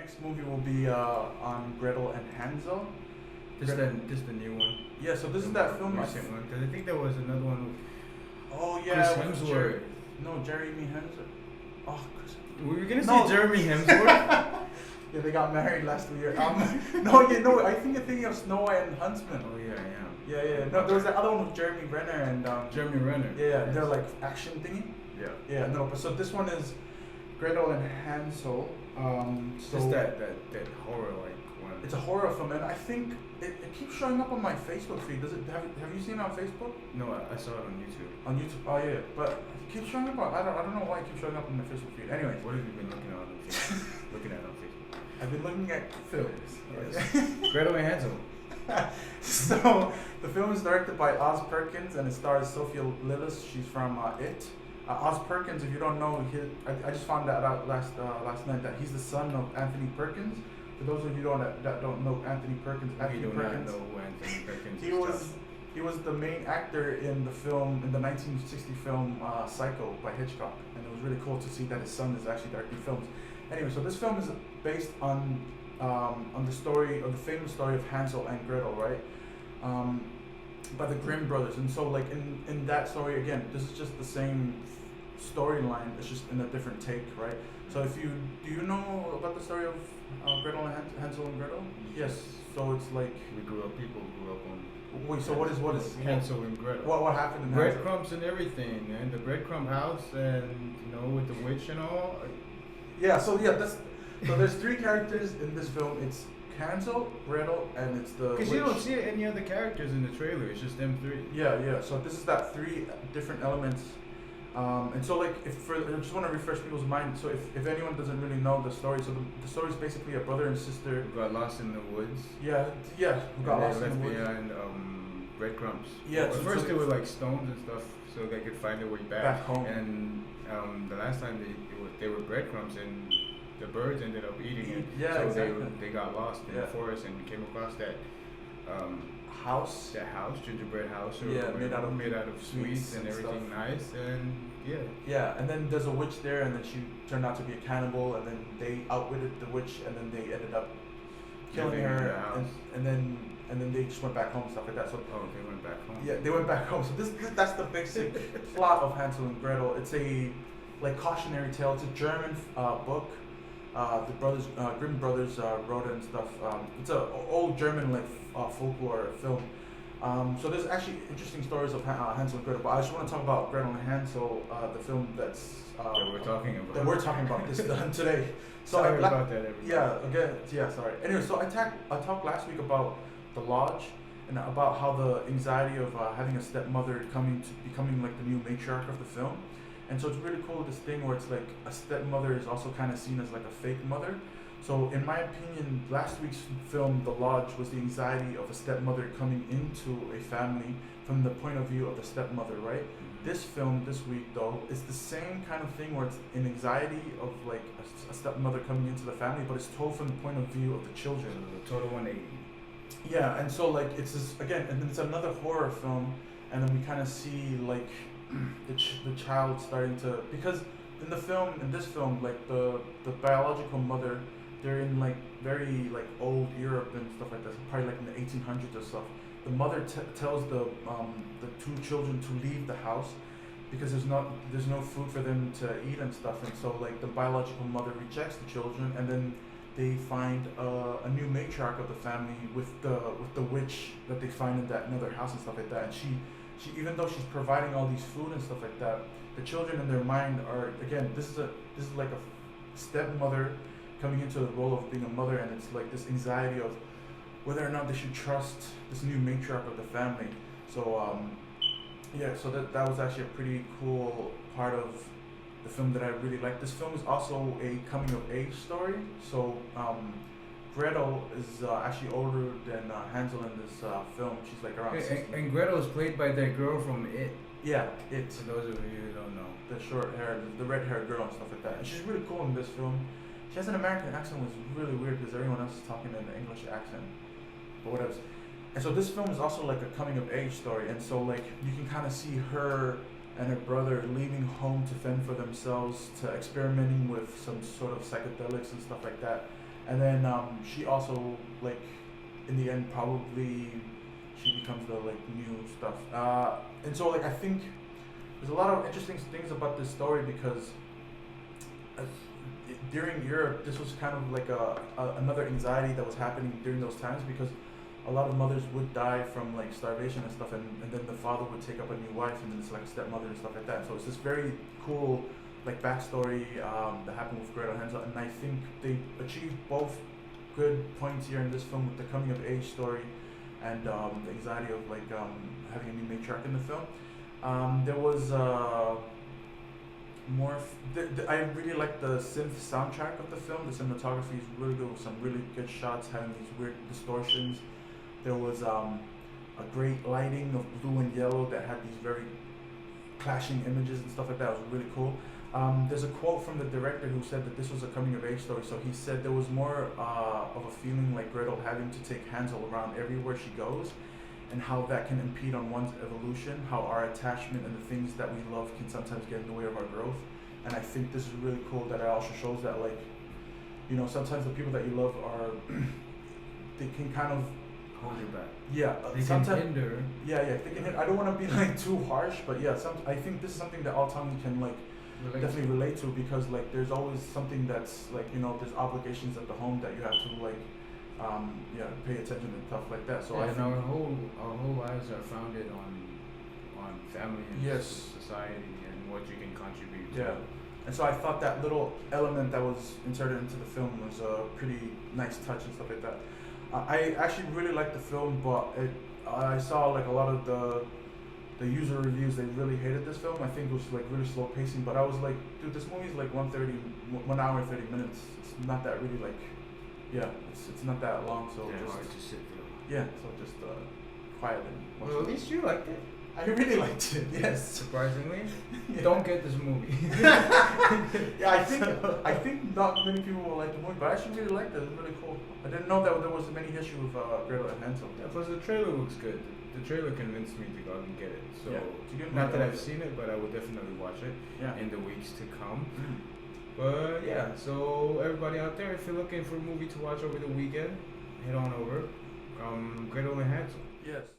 next movie will be on Gretel and Hansel. This the new one. Yeah, so this is that film. Recent one, because I think there was another one with Oh yeah, Chris with Hemsworth. No, Jeremy Hemsworth. Oh, Chris. Were you gonna No. say Jeremy Hemsworth? Yeah, they got married last year. No, I think you're thinking of Snow White and Huntsman. Oh yeah, yeah. Yeah. No, there was that other one with Jeremy Renner and Jeremy Renner. Yeah, Yes. they're like action thingy. Yeah. Yeah, no, but so this one is Gretel and Hansel. So Just that horror like one. it's a horror film, and I think it keeps showing up on my Facebook feed. Does it? Have you seen it on Facebook? No, I saw it on YouTube. On YouTube? Oh yeah, but it keeps showing up. I don't know why it keeps showing up on my Facebook feed. Anyways, What have you been looking at on Facebook? looking at on Facebook? I've been looking at films. Yes. Gretel and Hansel. So the film is directed by Oz Perkins and it stars Sophia Lillis. She's from It. Oz Perkins, if you don't know, I just found that out last night that he's the son of Anthony Perkins. For those of you that don't know Anthony Perkins, We do not know who Anthony Perkins is. He was the main actor in the 1960 film Psycho by Hitchcock, and it was really cool to see that his son is actually directing films. Anyway, so this film is based on the story, or the famous story of Hansel and Gretel, right? By the Grimm brothers, and so like in that story again, this is just the same storyline. It's just in a different take, right? So do you know about the story of Gretel and Hansel and Gretel? Yes. So it's like People grew up on. wait. So what is Hansel and Gretel? What happened in Hansel? Breadcrumbs and everything, and the breadcrumb house, and with the witch and all. Yeah. So there's three characters in this film. It's Hansel, Gretel, and it's the Because witch. you don't see any other characters in the trailer. It's just them three. Yeah. So this is that three different elements. And so like I just want to refresh people's mind. So if anyone doesn't really know the story, so the story is basically a brother and sister. Who got lost in the woods. Yeah. Who got lost in the woods. behind breadcrumbs. Yeah, Well, so- at first so they were like stones and stuff, so they could find their way Back home. And the last time they were breadcrumbs, and the birds ended up eating it. Yeah, so exactly. they got lost in Yeah. the forest and came across that House. gingerbread house, or Yeah, made out of sweets and everything stuff. nice, and yeah. Yeah, and then there's a witch there, and then she turned out to be a cannibal, and then they outwitted the witch, and then they ended up killing Living in her, the house. and then they just went back home and stuff like that. So Oh, they went back home. yeah, they went back home. So that's the basic plot of Hansel and Gretel. It's a like cautionary tale. It's a German book. The Grimm brothers wrote it and stuff. It's a old German like folklore film. So there's actually interesting stories of Hansel and Gretel, but I just want to talk about Gretel and Hansel, the film that we're talking about. that we're talking about this today. So Sorry I, about that, everybody. sorry. Anyway, so I talked last week about the lodge and about how the anxiety of having a stepmother becoming like the new matriarch of the film. And so it's really cool, this thing where it's like a stepmother is also kind of seen as like a fake mother. So in my opinion, last week's film, The Lodge, was the anxiety of a stepmother coming into a family from the point of view of the stepmother, right? This film this week though is the same kind of thing where it's an anxiety of like a stepmother coming into the family, but it's told from the point of view of the children. So total 180. Yeah, and so like it's this again, and then it's another horror film, and then we kind of see like the child starting to, because in this film like the biological mother, they're in like very like old Europe and stuff like that, probably like in the 1800s or stuff. The mother tells the two children to leave the house because there's no food for them to eat and stuff, and so like the biological mother rejects the children, and then they find a new matriarch of the family with the witch that they find in that another house and stuff like that, and she even though she's providing all these food and stuff like that, the children in their mind are, again, this is like a stepmother coming into the role of being a mother, and it's like this anxiety of whether or not they should trust this new matriarch of the family. So so that was actually a pretty cool part of the film that I really liked. This film is also a coming of age story. So Gretel is actually older than Hansel in this film. She's like around 60. And Gretel is played by that girl from It. Yeah, It. For those of you who don't know. The short hair, the red haired girl and stuff like that. And she's really cool in this film. She has an American accent, which is really weird because everyone else is talking in an English accent. But whatever. And so this film is also like a coming of age story. And so like you can kind of see her and her brother leaving home to fend for themselves, to experimenting with some sort of psychedelics and stuff like that. and then she also like in the end probably she becomes the like new stuff. And so like I think there's a lot of interesting things about this story because uh, during Europe this was kind of like another anxiety that was happening during those times because a lot of mothers would die from like starvation and stuff, and then the father would take up a new wife, and then it's like a stepmother and stuff like that. So it's this very cool like backstory that happened with Gretel and Hansel, and I think they achieved both good points here in this film with the coming of age story and the anxiety of like having a new matriarch in the film. There was I really like the synth soundtrack of the film. The cinematography is really good with some really good shots, having these weird distortions. There was a great lighting of blue and yellow that had these very clashing images and stuff like that. It was really cool. There's a quote from the director who said that this was a coming of age story. So he said there was more of a feeling like Gretel having to take Hansel around everywhere she goes, and how that can impede on one's evolution, how our attachment and the things that we love can sometimes get in the way of our growth. And I think this is really cool that it also shows that like, you know, sometimes the people that you love are, they can kind of hold you back. Yeah, They can sometimes. hinder. Yeah, they can hit. I don't want to be like too harsh, but yeah, I think this is something that all Tongan can like definitely relate to because like there's always something that's like, you know, there's obligations at the home that you have to like pay attention and stuff like that. So Yeah, I and think our whole lives are founded on family and yes, society and what you can contribute to. yeah. And so I thought that little element that was inserted into the film was a pretty nice touch and stuff like that. I actually really liked the film, but I saw like a lot of the user reviews. They really hated this film. I think it was like really slow pacing. But I was like, dude, this movie's like 1 hour and 30 minutes. It's not that really like, yeah, it's not that long. So Yeah, just hard to sit through. yeah, so just quiet and watch Well, at it. least you liked it. I really liked it. Yes. Surprisingly, Yeah. don't get this movie. Yeah, I think not many people will like the movie, but I actually really liked it. It was really cool. I didn't know that there was many issue with Gretel and Hansel. Yeah, plus the trailer looks good. The trailer convinced me to go out and get it. So Yeah, it's a good not movie. that I've seen it, but I will definitely watch it Yeah. in the weeks to come. Mhm. But yeah, so everybody out there, if you're looking for a movie to watch over the weekend, head on over. Gretel and Hansel. Yes.